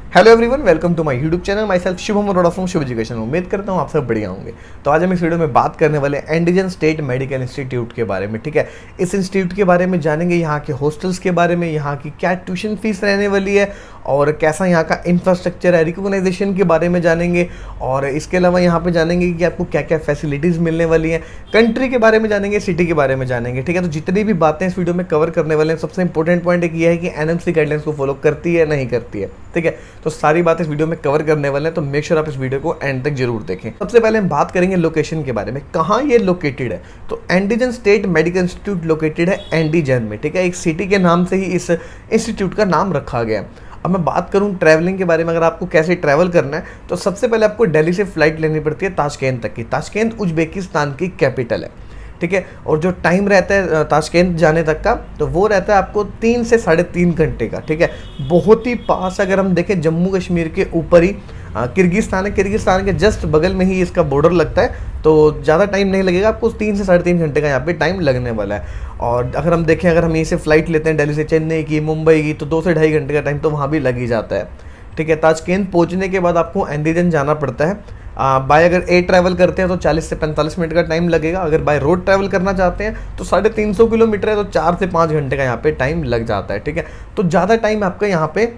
Hello everyone, welcome to my YouTube channel. Myself Shubham Arora from Shubh education. उम्मीद करता हूँ आप सब बढ़िया होंगे। तो आज हम इस वीडियो में बात करने वाले एंडीजन स्टेट मेडिकल इंस्टीट्यूट के बारे में। ठीक है, इस इंस्टीट्यूट के बारे में जानेंगे, यहाँ के हॉस्टल्स के बारे में, यहाँ की क्या ट्यूशन फीस रहने वाली है और कैसा यहाँ का इंफ्रास्ट्रक्चर है, रिकॉग्नाइजेशन के बारे में जानेंगे। और इसके अलावा यहाँ पे जानेंगे कि आपको क्या क्या फैसिलिटीज़ मिलने वाली हैं, कंट्री के बारे में जानेंगे, सिटी के बारे में जानेंगे। ठीक है, तो जितनी भी बातें इस वीडियो में कवर करने वाले हैं, सबसे इंपॉर्टेंट पॉइंट एक ये है कि एनएमसी गाइडलाइंस को फॉलो करती है नहीं करती है। ठीक है, तो सारी बात इस वीडियो में कवर करने वाले हैं, तो मेक श्योर आप इस वीडियो को एंड तक जरूर देखें। सबसे पहले हम बात करेंगे लोकेशन के बारे में, कहाँ ये लोकेटेड है। तो एंडीजन स्टेट मेडिकल इंस्टीट्यूट लोकेटेड है एंडीजन में। ठीक है, एक सिटी के नाम से ही इस इंस्टीट्यूट का नाम रखा गया है। अब मैं बात करूं ट्रैवलिंग के बारे में, अगर आपको कैसे ट्रैवल करना है तो सबसे पहले आपको दिल्ली से फ्लाइट लेनी पड़ती है ताशकेंत तक की। ताशकेंत उज्बेकिस्तान की कैपिटल है। ठीक है, और जो टाइम रहता है ताशकेंत जाने तक का, तो वो रहता है आपको 3 से 3.5 घंटे का। ठीक है, बहुत ही पास। अगर हम देखें जम्मू कश्मीर के ऊपर ही किर्गिस्तान है, किर्गिस्तान के जस्ट बगल में ही इसका बॉर्डर लगता है, तो ज़्यादा टाइम नहीं लगेगा आपको, 3 से 3.5 घंटे का यहाँ पे टाइम लगने वाला है। और अगर हम देखें, अगर हम यहीं से फ्लाइट लेते हैं दिल्ली से चेन्नई की, मुंबई की, तो 2 से 2.5 घंटे का टाइम तो वहाँ भी लग ही जाता है। ठीक है, ताशकेंत पहुँचने के बाद आपको एंडीजन जाना पड़ता है। बाय अगर एयर ट्रैवल करते हैं तो 40 से 45 मिनट का टाइम लगेगा। अगर बाय रोड ट्रैवल करना चाहते हैं तो 350 किलोमीटर है, तो 4 से 5 घंटे का यहाँ पे टाइम लग जाता है। ठीक है, तो ज़्यादा टाइम आपका यहाँ पे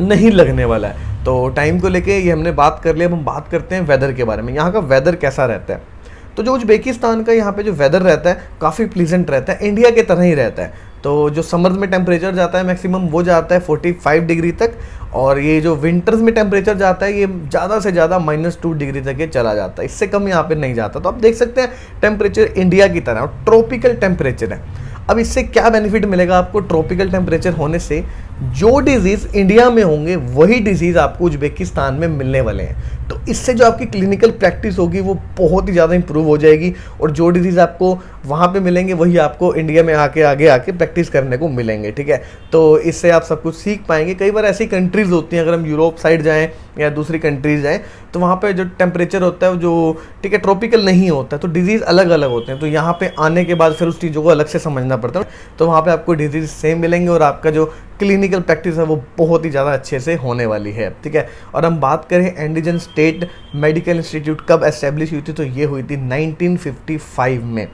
नहीं लगने वाला है। तो टाइम को लेके ये हमने बात कर लिया। अब हम बात करते हैं वेदर के बारे में, यहाँ का वेदर कैसा रहता है। तो जो उज्बेकिस्तान का यहाँ पे जो वेदर रहता है काफ़ी प्लीजेंट रहता है, इंडिया के तरह ही रहता है। तो जो समर्स में टेम्परेचर जाता है मैक्सिमम वो जाता है 45 डिग्री तक, और ये जो विंटर्स में टेम्परेचर जाता है ये ज़्यादा से ज़्यादा -2 डिग्री तक ये चला जाता है, इससे कम यहाँ पे नहीं जाता। तो आप देख सकते हैं टेम्परेचर इंडिया की तरह और ट्रॉपिकल टेम्परेचर है। अब इससे क्या बेनिफिट मिलेगा आपको ट्रॉपिकल टेम्परेचर होने से? जो डिजीज़ इंडिया में होंगे वही डिजीज़ आपको उज्बेकिस्तान में मिलने वाले हैं। तो इससे जो आपकी क्लिनिकल प्रैक्टिस होगी वो बहुत ही ज़्यादा इंप्रूव हो जाएगी, और जो डिजीज़ आपको वहाँ पे मिलेंगे वही आपको इंडिया में आगे आके प्रैक्टिस करने को मिलेंगे। ठीक है, तो इससे आप सब कुछ सीख पाएंगे। कई बार ऐसी कंट्रीज़ होती हैं, अगर हम यूरोप साइड जाएँ या दूसरी कंट्रीज़ जाएँ, तो वहाँ पे जो टेम्परेचर होता है जो ठीक है ट्रॉपिकल नहीं होता है, तो डिजीज़ अलग अलग होते हैं। तो यहाँ पे आने के बाद फिर उस चीज़ों को अलग से समझना पड़ता है। तो वहाँ पे आपको डिजीज़ सेम मिलेंगे और आपका जो क्लिनिकल प्रैक्टिस है वो बहुत ही ज़्यादा अच्छे से होने वाली है। ठीक है, और हम बात करें एंडीजन स्टेट मेडिकल इंस्टीट्यूट कब एस्टेब्लिश हुई थी, तो ये हुई थी 1955 में।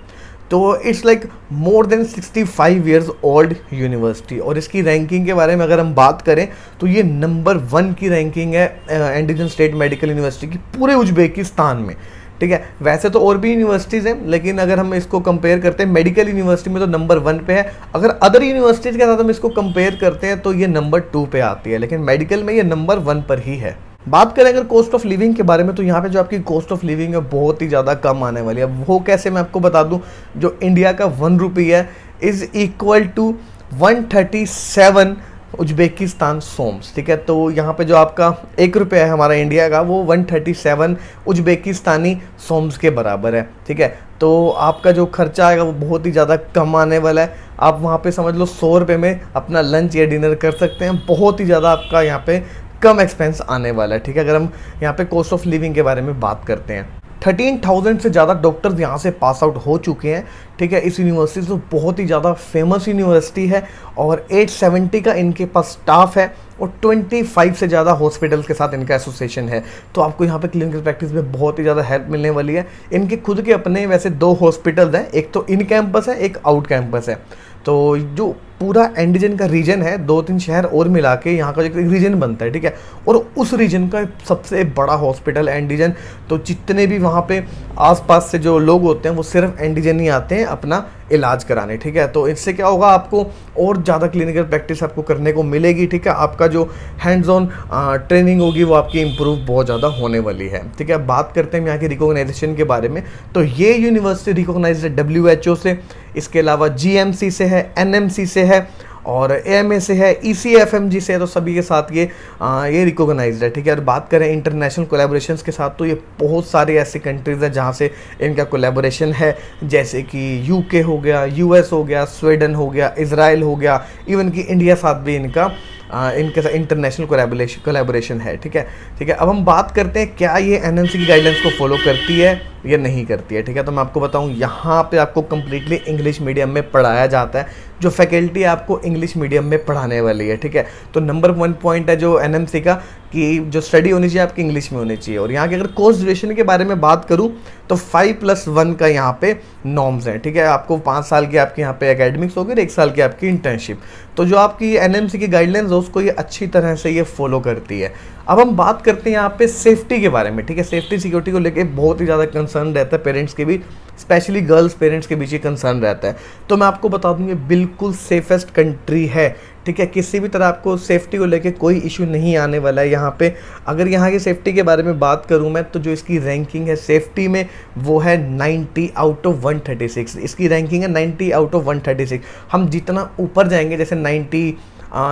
तो it's like more than 65 years old university. और इसकी रैंकिंग के बारे में अगर हम बात करें तो ये नंबर 1 की रैंकिंग है एंडीजन स्टेट मेडिकल यूनिवर्सिटी की पूरे उज्बेकिस्तान में। ठीक है, वैसे तो और भी यूनिवर्सिटीज़ हैं, लेकिन अगर हम इसको कंपेयर करते हैं मेडिकल यूनिवर्सिटी में तो नंबर 1 पे है। अगर अदर यूनिवर्सिटीज़ के साथ हम इसको कंपेयर करते हैं तो ये नंबर 2 पे आती है, लेकिन मेडिकल में ये नंबर 1 पर ही है। बात करें अगर कॉस्ट ऑफ लिविंग के बारे में, तो यहाँ पे जो आपकी कॉस्ट ऑफ लिविंग है बहुत ही ज़्यादा कम आने वाली है। वो कैसे, मैं आपको बता दूँ, जो इंडिया का 1 रुपी है इज़ इक्वल टू 137 उज्बेकिस्तान सोम्स। ठीक है, तो यहाँ पे जो आपका 1 रुपया है हमारा इंडिया का, वो 137 उज्बेकिस्तानी सोम्स के बराबर है। ठीक है, तो आपका जो खर्चा आएगा वो बहुत ही ज़्यादा कम आने वाला है। आप वहाँ पे समझ लो 100 रुपये में अपना लंच या डिनर कर सकते हैं। बहुत ही ज़्यादा आपका यहाँ पे कम एक्सपेंस आने वाला है। ठीक है, अगर हम यहाँ पे कॉस्ट ऑफ लिविंग के बारे में बात करते हैं, 13,000 से ज़्यादा डॉक्टर्स यहाँ से पास आउट हो चुके हैं। ठीक है, इस यूनिवर्सिटी तो बहुत ही ज़्यादा फेमस यूनिवर्सिटी है, और 870 का इनके पास स्टाफ है, और 25 से ज़्यादा हॉस्पिटल्स के साथ इनका एसोसिएशन है। तो आपको यहाँ पे क्लिनिकल प्रैक्टिस में बहुत ही ज़्यादा हेल्प मिलने वाली है। इनके खुद के अपने वैसे 2 हॉस्पिटल्स हैं, एक तो इन कैंपस है, एक आउट कैंपस है। तो जो पूरा एंडीजन का रीजन है, 2-3 शहर और मिला के यहाँ का एक रीजन बनता है। ठीक है, और उस रीजन का सबसे बड़ा हॉस्पिटल एंडीजन। तो जितने भी वहाँ पे आसपास से जो लोग होते हैं वो सिर्फ एंडीजन ही आते हैं अपना इलाज कराने। ठीक है, तो इससे क्या होगा, आपको और ज़्यादा क्लिनिकल प्रैक्टिस आपको करने को मिलेगी। ठीक है, आपका जो हैंड्स ऑन ट्रेनिंग होगी वो आपकी इम्प्रूव बहुत ज़्यादा होने वाली है। ठीक है, बात करते हैं यहाँ की रिकॉग्नाइजेशन के बारे में। तो ये यूनिवर्सिटी रिकॉग्नाइज है WHO से, इसके अलावा GMC से है, NMC से है, और AMA से है, ECFMG से है। तो सभी के साथ ये रिकॉग्नाइज्ड है। ठीक है, और बात करें इंटरनेशनल कोलैबोरेशंस के साथ, तो ये बहुत सारी ऐसी कंट्रीज़ हैं जहाँ से इनका कोलैबोरेशन है, जैसे कि UK हो गया, US हो गया, स्वीडन हो गया, इजराइल हो गया, इवन कि इंडिया साथ भी इनके साथ इंटरनेशनल कोलैबोरेशन है। ठीक है, अब हम बात करते हैं क्या ये एनएमसी की गाइडलाइंस को फॉलो करती है या नहीं करती है। ठीक है, तो मैं आपको बताऊं, यहाँ पे आपको कम्प्लीटली इंग्लिश मीडियम में पढ़ाया जाता है, जो फैकल्टी आपको इंग्लिश मीडियम में पढ़ाने वाली है, ठीक है। तो नंबर 1 पॉइंट है जो एनएमसी का कि जो स्टडी होनी चाहिए आपकी इंग्लिश में होनी चाहिए। और यहाँ की अगर कोर्स ड्यूरेशन के बारे में बात करूँ तो 5+1 का यहाँ पे नॉर्म्स हैं, ठीक है। आपको 5 साल की आपके यहाँ पे एकेडमिक्स होगी और 1 साल की आपकी इंटर्नशिप। तो जो आपकी एनएमसी की गाइडलाइंस है उसको ये अच्छी तरह से ये फॉलो करती है। अब हम बात करते हैं यहाँ पे सेफ्टी के बारे में, ठीक है। सेफ्टी सिक्योरिटी को लेके बहुत ही ज़्यादा कंसर्न रहता है पेरेंट्स के भी, स्पेशली गर्ल्स पेरेंट्स के बीच ये कंसर्न रहता है। तो मैं आपको बता दूँ ये बिल्कुल सेफेस्ट कंट्री है, ठीक है। किसी भी तरह आपको सेफ्टी को लेके कोई इशू नहीं आने वाला है यहाँ पे। अगर यहाँ की सेफ्टी के बारे में बात करूँ मैं तो जो इसकी रैंकिंग है सेफ्टी में वो है 90 आउट ऑफ 136। इसकी रैंकिंग है 90 आउट ऑफ 136। हम जितना ऊपर जाएंगे जैसे 90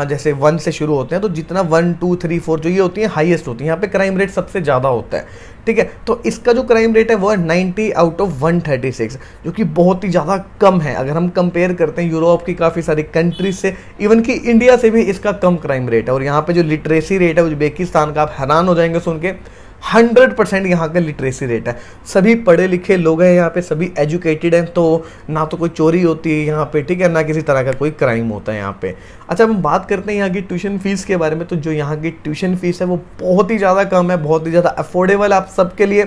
जैसे 1 से शुरू होते हैं तो जितना 1 2 3 4 जो ये होती है हाईएस्ट होती है, यहाँ पे क्राइम रेट सबसे ज़्यादा होता है, ठीक है। तो इसका जो क्राइम रेट है वो है 90 आउट ऑफ 136, जो कि बहुत ही ज़्यादा कम है अगर हम कंपेयर करते हैं यूरोप की काफ़ी सारी कंट्रीज से, इवन कि इंडिया से भी इसका कम क्राइम रेट है। और यहाँ पे जो लिटरेसी रेट है उज्बेकिस्तान का, आप हैरान हो जाएंगे सुन के, 100% यहाँ का लिटरेसी रेट है। सभी पढ़े लिखे लोग हैं यहाँ पे, सभी एजुकेटेड हैं, तो ना तो कोई चोरी होती है यहाँ पे, ठीक है, ना किसी तरह का कोई क्राइम होता है यहाँ पे। अच्छा, हम बात करते हैं यहाँ की ट्यूशन फीस के बारे में। तो जो यहाँ की ट्यूशन फीस है वो बहुत ही ज़्यादा कम है, बहुत ही ज़्यादा अफोर्डेबल आप सबके लिए।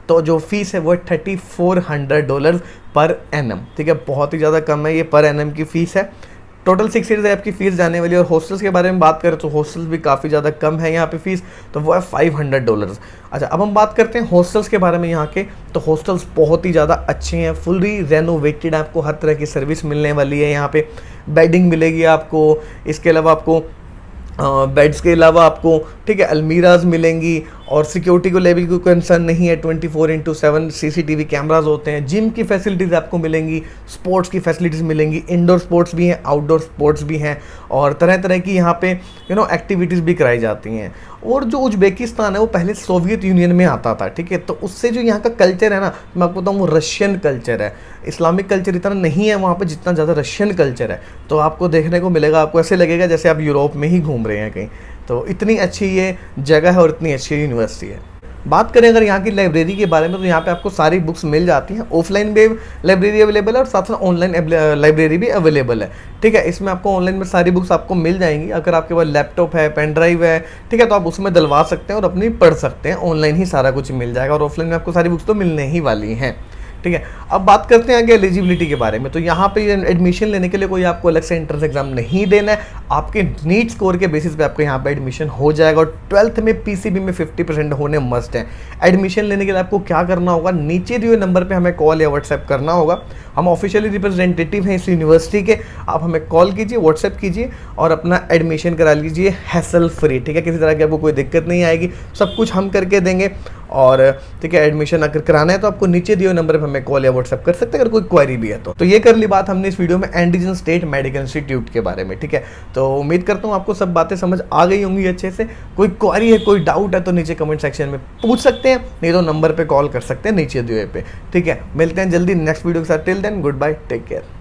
तो जो फीस है वो $3400 पर एनम, ठीक है, बहुत ही ज़्यादा कम है, ये पर एनम की फ़ीस है। टोटल 6 ईयर्स है आपकी फ़ीस जाने वाली। और हॉस्टल्स के बारे में बात करें तो हॉस्टल्स भी काफ़ी ज़्यादा कम है यहाँ पे फ़ीस, तो वो है $500। अच्छा, अब हम बात करते हैं हॉस्टल्स के बारे में यहाँ के। तो हॉस्टल्स बहुत ही ज़्यादा अच्छे हैं, फुली रेनोवेटेड, आपको हर तरह की सर्विस मिलने वाली है यहाँ पे। बेडिंग मिलेगी आपको, इसके अलावा आपको बेड्स के अलावा आपको, ठीक है, अलमीराज मिलेंगी। और सिक्योरिटी को लेवल कोई कंसर्न नहीं है, 24/7 CCTV कैमराज होते हैं। जिम की फैसिलिटीज़ आपको मिलेंगी, स्पोर्ट्स की फैसिलिटीज़ मिलेंगी, इंडोर स्पोर्ट्स भी हैं, आउटडोर स्पोर्ट्स भी हैं, और तरह तरह की यहाँ पे एक्टिविटीज़ भी कराई जाती हैं। और जो उज्बेकिस्तान है वो पहले सोवियत यूनियन में आता था, ठीक है, तो उससे जो यहाँ का कल्चर है ना, मैं आपको बताऊँ वो रशियन कल्चर है। इस्लामिक कल्चर इतना नहीं है वहाँ पे जितना ज़्यादा रशियन कल्चर है। तो आपको देखने को मिलेगा, आपको ऐसे लगेगा जैसे आप यूरोप में ही घूम रहे हैं कहीं। तो इतनी अच्छी ये जगह है और इतनी अच्छी यूनिवर्सिटी है। बात करें अगर यहाँ की लाइब्रेरी के बारे में तो यहाँ पे आपको सारी बुक्स मिल जाती हैं। ऑफलाइन भी लाइब्रेरी अवेलेबल है और साथ साथ ऑनलाइन लाइब्रेरी भी अवेलेबल है, ठीक है। इसमें आपको ऑनलाइन में सारी बुक्स आपको मिल जाएंगी। अगर आपके पास लैपटॉप है, पेन ड्राइव है, ठीक है, तो आप उसमें डलवा सकते हैं और अपनी पढ़ सकते हैं। ऑनलाइन ही सारा कुछ मिल जाएगा और ऑफलाइन में आपको सारी बुक्स तो मिलने ही वाली हैं, ठीक है। अब बात करते हैं आगे एलिजिबिलिटी के बारे में। तो यहाँ पे एडमिशन लेने के लिए कोई आपको अलग से एंट्रेंस एग्जाम नहीं देना है, आपके नीट स्कोर के बेसिस पे आपको यहाँ पे एडमिशन हो जाएगा। और 12th में PCB में 50% होने मस्ट है। एडमिशन लेने के लिए आपको क्या करना होगा, नीचे दिए हुए नंबर पे हमें कॉल या व्हाट्सएप करना होगा। हम ऑफिशियली रिप्रेजेंटेटिव हैं इस यूनिवर्सिटी के, आप हमें कॉल कीजिए, व्हाट्सएप कीजिए और अपना एडमिशन करा लीजिए हैसल फ्री, ठीक है। किसी तरह की आपको कोई दिक्कत नहीं आएगी, सब कुछ हम करके देंगे। और ठीक है, एडमिशन अगर कराना है तो आपको नीचे दिए हुए नंबर पे हमें कॉल या व्हाट्सएप कर सकते हैं अगर कोई क्वेरी भी है तो ये कर ली बात हमने इस वीडियो में एंडीजन स्टेट मेडिकल इंस्टीट्यूट के बारे में, ठीक है। तो उम्मीद करता हूँ आपको सब बातें समझ आ गई होंगी अच्छे से। कोई क्वेरी है, कोई डाउट है तो नीचे कमेंट सेक्शन में पूछ सकते हैं, नहीं तो नंबर पे कॉल कर सकते हैं नीचे दिए पे, ठीक है। मिलते हैं जल्दी नेक्स्ट वीडियो के साथ। Till then goodbye, take care.